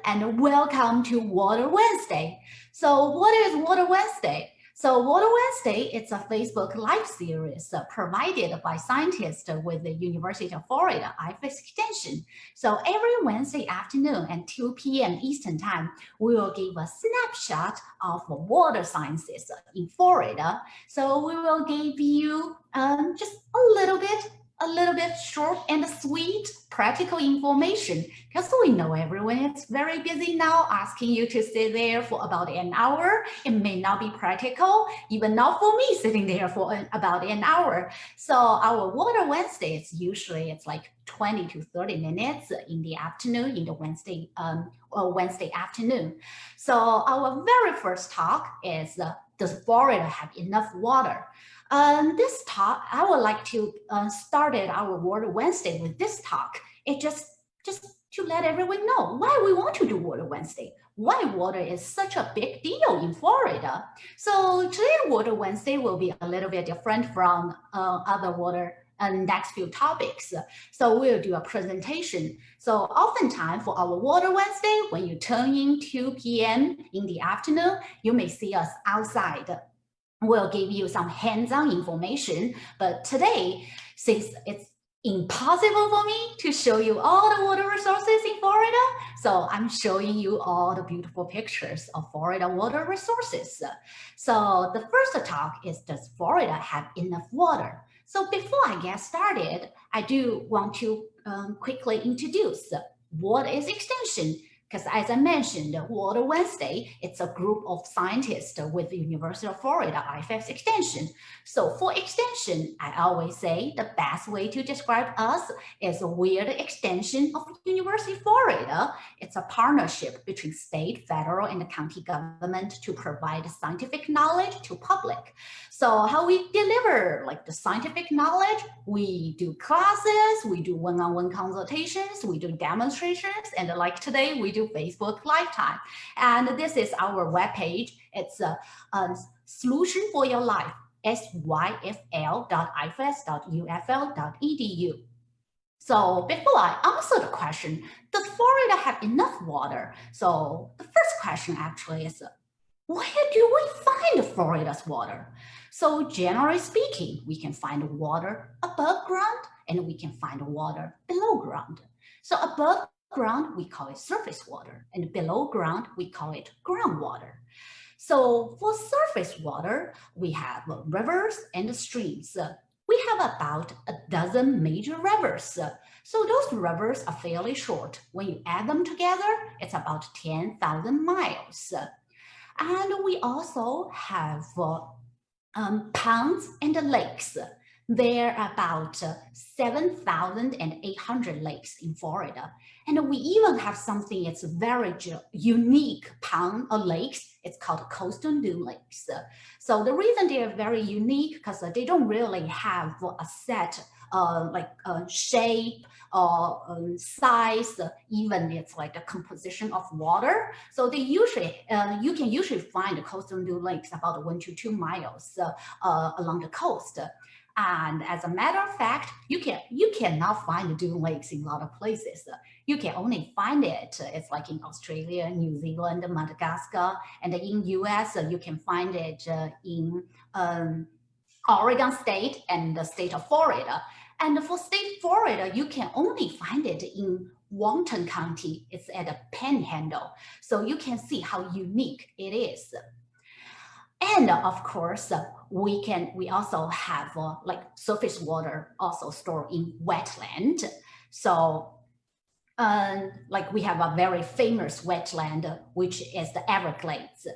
and welcome to Water Wednesday. So what is Water Wednesday? So Water Wednesday, it's a Facebook live series provided by scientists with the University of Florida IFAS Extension. So every Wednesday afternoon at 2 p.m. Eastern Time, we will give a snapshot of water sciences in Florida. So we will give you just a little bit short and sweet practical information, because we know everyone is very busy now. Asking you to sit there for about an hour, it may not be practical, even not for me sitting there for about an hour. So our Water Wednesdays, usually it's like 20 to 30 minutes in the afternoon, in the Wednesday afternoon. So our very first talk is, does Florida have enough water? This talk, I would like to start our Water Wednesday with this talk. It just to let everyone know why we want to do Water Wednesday, why water is such a big deal in Florida. So today Water Wednesday will be a little bit different from other water next few topics. So we'll do a presentation. So oftentimes for our Water Wednesday, when you turn in 2 p.m. in the afternoon, you may see us outside. We'll give you some hands-on information, but today, since it's impossible for me to show you all the water resources in Florida, so I'm showing you all the beautiful pictures of Florida water resources. So the first talk is, does Florida have enough water? So before I get started, I do want to quickly introduce what is extension. Because as I mentioned, Water Wednesday, it's a group of scientists with the University of Florida IFAS Extension. So for extension, I always say the best way to describe us is we're the extension of University of Florida. It's a partnership between state, federal, and the county government to provide scientific knowledge to public. So how we deliver like the scientific knowledge, we do classes, we do one-on-one consultations, we do demonstrations, and like today, we do Facebook Lifetime. And this is our webpage. It's a solution for your life, syfl.ifas.ufl.edu. So before I answer the question, does Florida have enough water? So the first question actually is, where do we find Florida's water? So generally speaking, we can find water above ground and we can find water below ground. So above ground, we call it surface water, and below ground, we call it groundwater. So for surface water, we have rivers and streams. We have about a dozen major rivers. So those rivers are fairly short. When you add them together, it's about 10,000 miles. And we also have ponds and lakes. There are about 7,800 lakes in Florida. And we even have something that's very unique pond or lakes. It's called coastal dune lakes. So the reason they are very unique, because they don't really have a set shape or size, even it's like a composition of water. So they usually, you can usually find the coastal dune lakes about 1 to 2 miles along the coast. And as a matter of fact, you cannot find the dune lakes in a lot of places. You can only find it, it's like in Australia, New Zealand, Madagascar, and in US, you can find it in Oregon State and the state of Florida. And for state Florida, you can only find it in Walton County. It's at a panhandle. So you can see how unique it is. And of course, we also have like surface water also stored in wetland. So like we have a very famous wetland, which is the Everglades.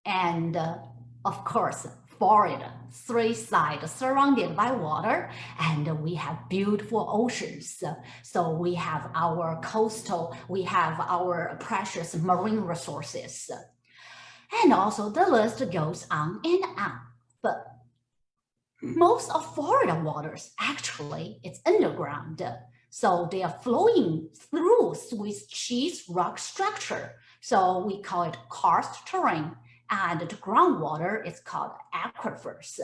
And of course, Florida, 3 sides surrounded by water, and we have beautiful oceans. So we have our coastal, we have our precious marine resources. And also the list goes on and on. But most of Florida waters, actually, it's underground. So they are flowing through Swiss cheese rock structure. So we call it karst terrain. And the groundwater is called aquifers.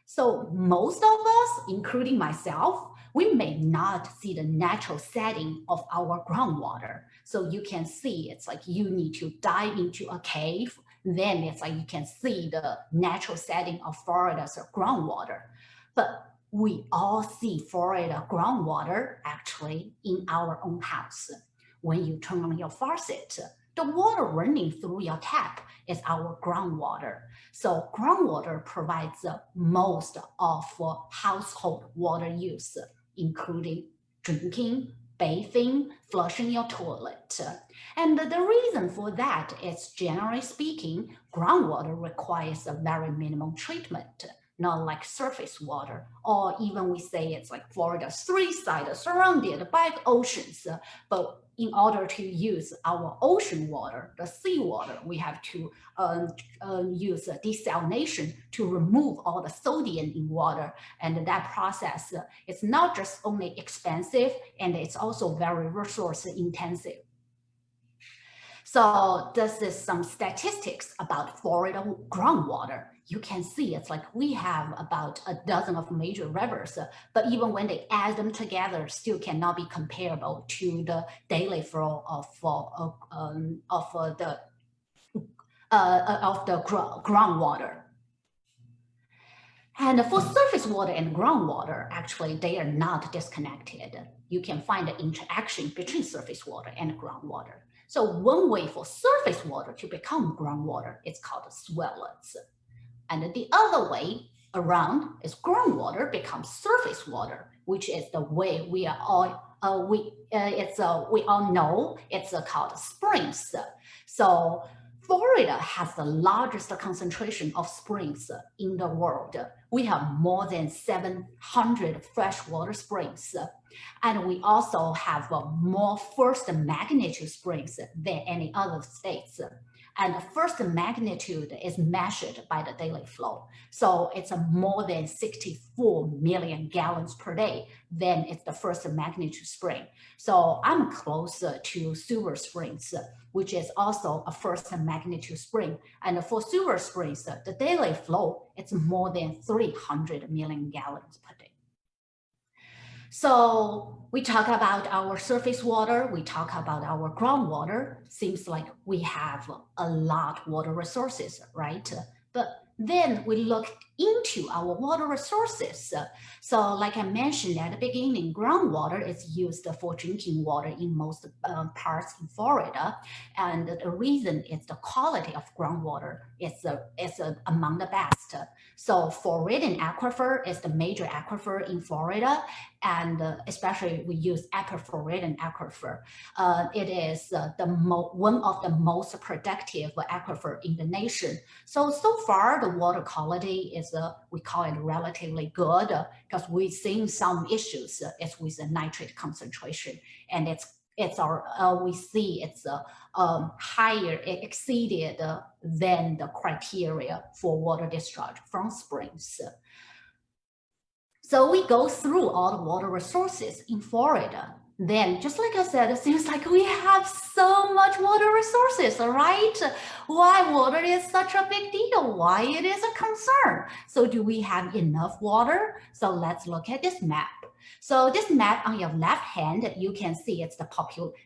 So most of us, including myself, we may not see the natural setting of our groundwater. So you can see it's like you need to dive into a cave, then it's like you can see the natural setting of Florida's groundwater. But we all see Florida groundwater actually in our own house. When you turn on your faucet, the water running through your tap is our groundwater. So groundwater provides most of household water use, including drinking, bathing, flushing your toilet. And the reason for that is, generally speaking, groundwater requires a very minimum treatment, not like surface water, or even we say it's like Florida's three-sided surrounded by the oceans. But in order to use our ocean water, the seawater, we have to use desalination to remove all the sodium in water. And that process is not just only expensive, and it's also very resource intensive. So this is some statistics about Florida groundwater. You can see it's like we have about a dozen of major rivers, but even when they add them together, still cannot be comparable to the daily flow of the groundwater. And for surface water and groundwater, actually, they are not disconnected. You can find the interaction between surface water and groundwater. So one way for surface water to become groundwater is called swellings. And the other way around is groundwater becomes surface water, which is the way we are all we all know it's called springs. So Florida has the largest concentration of springs in the world. We have more than 700 freshwater springs. And we also have more first magnitude springs than any other states. And the first magnitude is measured by the daily flow. So it's more than 64 million gallons per day. Then it's the first magnitude spring. So I'm closer to Silver Springs, which is also a first magnitude spring. And for Silver Springs, the daily flow, it's more than 300 million gallons per day. So we talk about our surface water, we talk about our groundwater. Seems like we have a lot of water resources, right? But then we look into our water resources. So like I mentioned at the beginning, groundwater is used for drinking water in most parts in Florida. And the reason is the quality of groundwater is among the best. So Floridan Aquifer is the major aquifer in Florida, and especially we use Floridan Aquifer. It is one of the most productive aquifer in the nation. So far the water quality is, we call it relatively good, because we've seen some issues it's with the nitrate concentration, and we see it's higher, it exceeded than the criteria for water discharge from springs. So we go through all the water resources in Florida. Then, just like I said, it seems like we have so much water resources, right? Why water is such a big deal? Why it is a concern? So do we have enough water? So let's look at this map. So this map on your left hand, you can see it's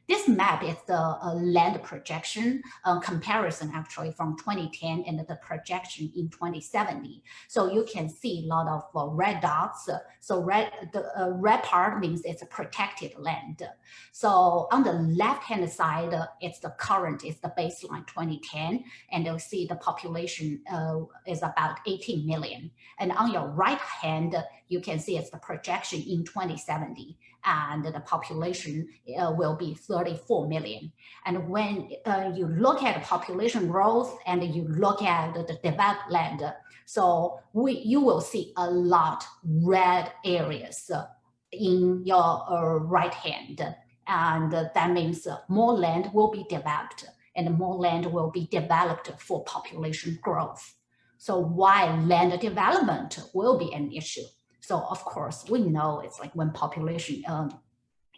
this map is the land projection comparison actually from 2010 and the projection in 2070. So you can see a lot of red dots. So the red part means it's a protected land. So on the left hand side, it's the current, it's the baseline 2010, and you'll see the population is about 18 million. And on your right hand, you can see it's the projection in 2070, and the population will be 34 million. And when you look at population growth and you look at the developed land, so you will see a lot red areas in your right hand. And that means more land will be developed, and more land will be developed for population growth. So why land development will be an issue? So of course, we know it's like when population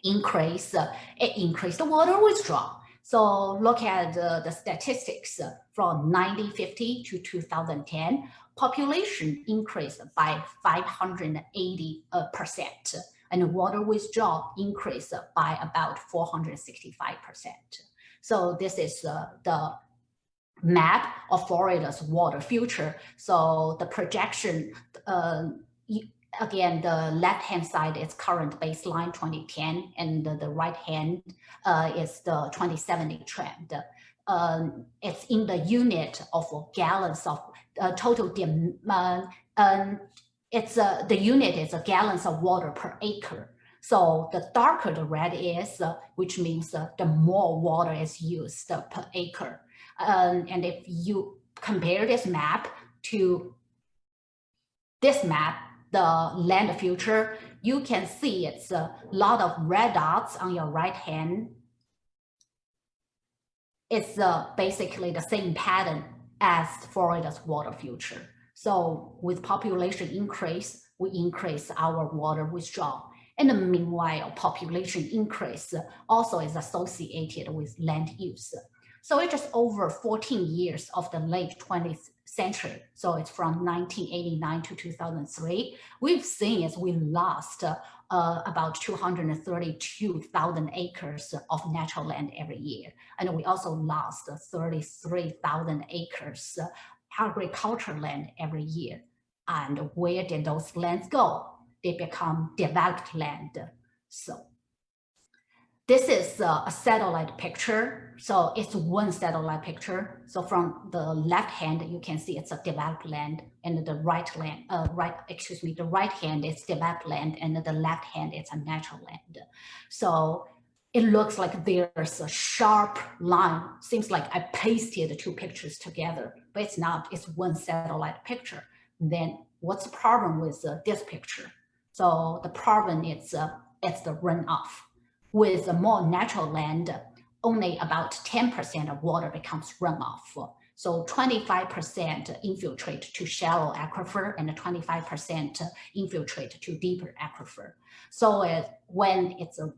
increase, it increased the water withdrawal. So look at the statistics from 1950 to 2010, population increased by 580%. and water withdrawal increased by about 465%. So this is the map of Florida's water future. So the projection, again, the left-hand side is current baseline 2010, and the right hand is the 2070 trend. It's in the unit of gallons of total demand. The unit is gallons of water per acre. So the darker the red is, which means the more water is used per acre. And if you compare this map to this map, the land future, you can see it's a lot of red dots on your right hand. It's basically the same pattern as Florida's water future. So with population increase, we increase our water withdrawal. And meanwhile, population increase also is associated with land use. So it's just over 14 years of the late 20th century. So it's from 1989 to 2003. We've seen is we lost about 232,000 acres of natural land every year. And we also lost 33,000 acres agricultural land every year. And where did those lands go? They become developed land. So this is a satellite picture. So it's one satellite picture. So from the left hand, you can see it's a developed land, and the right hand is developed land, and the left hand is a natural land. So it looks like there's a sharp line. Seems like I pasted the two pictures together, but it's not. It's one satellite picture. Then what's the problem with this picture? So the problem is it's the runoff. With more natural land, only about 10% of water becomes runoff. So 25% infiltrate to shallow aquifer and 25% infiltrate to deeper aquifer. So when it's a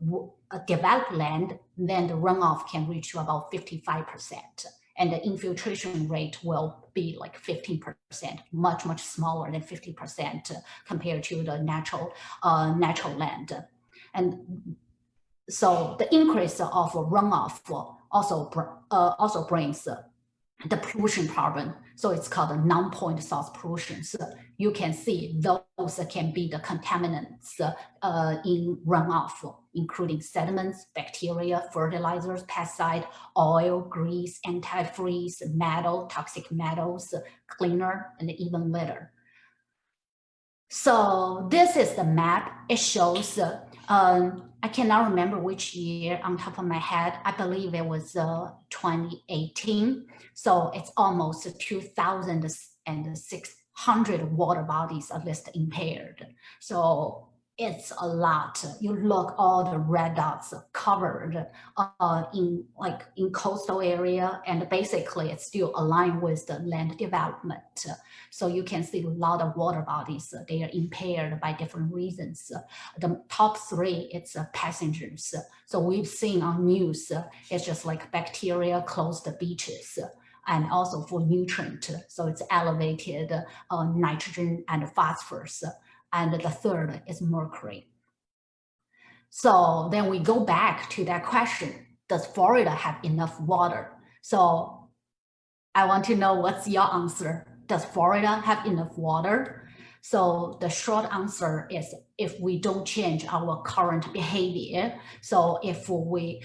developed land, then the runoff can reach to about 55%. And the infiltration rate will be like 15%, much, much smaller than 50% compared to the natural land. And so the increase of runoff also brings the pollution problem. So it's called a non-point source pollution. So you can see those can be the contaminants in runoff, including sediments, bacteria, fertilizers, pesticide, oil, grease, antifreeze, metal, toxic metals, cleaner, and even litter. So this is the map. It shows, I cannot remember which year on top of my head. I believe it was 2018. So it's almost 2,600 water bodies are listed impaired. So it's a lot. You look, all the red dots covered in coastal area, and basically it's still aligned with the land development. So you can see a lot of water bodies, they are impaired by different reasons. The top three, it's passengers. So we've seen on news, it's just like bacteria close the beaches, and also for nutrient. So it's elevated nitrogen and phosphorus. And the third is mercury. So then we go back to that question, does Florida have enough water? So I want to know what's your answer. Does Florida have enough water? So the short answer is, if we don't change our current behavior, so if we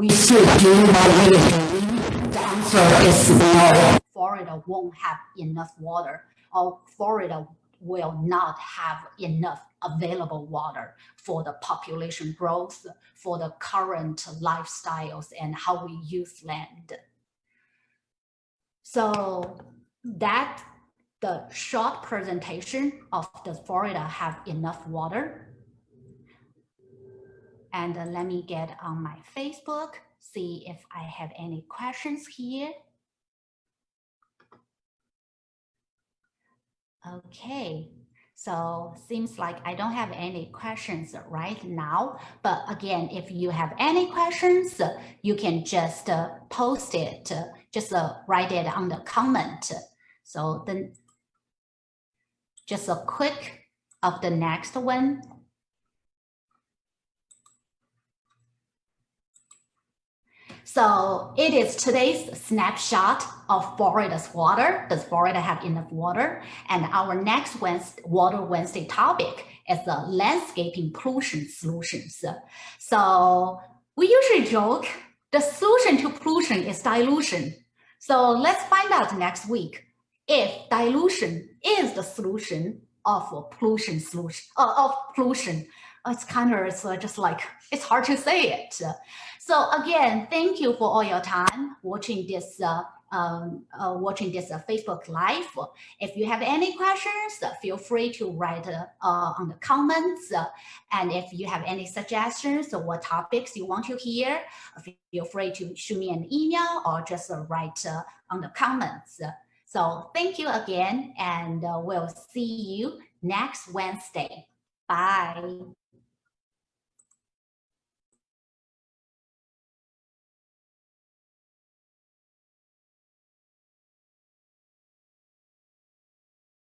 should do the answer is no. Florida won't have enough water, or Florida will not have enough available water for the population growth, for the current lifestyles and how we use land. So that's the short presentation of does Florida have enough water? And let me get on my Facebook, see if I have any questions here. Okay, so seems like I don't have any questions right now, but again, if you have any questions, you can just post it, just write it on the comment. So then just a quick of the next one. So it is today's snapshot of Florida's water. Does Florida have enough water? And our next Water Wednesday topic is the landscaping pollution solutions. So we usually joke the solution to pollution is dilution. So let's find out next week if dilution is the solution of pollution It's kind of just like, it's hard to say it. So again, thank you for all your time watching this Facebook Live. If you have any questions, feel free to write on the comments. And if you have any suggestions or what topics you want to hear, feel free to shoot me an email or just write on the comments. So thank you again, and we'll see you next Wednesday. Bye.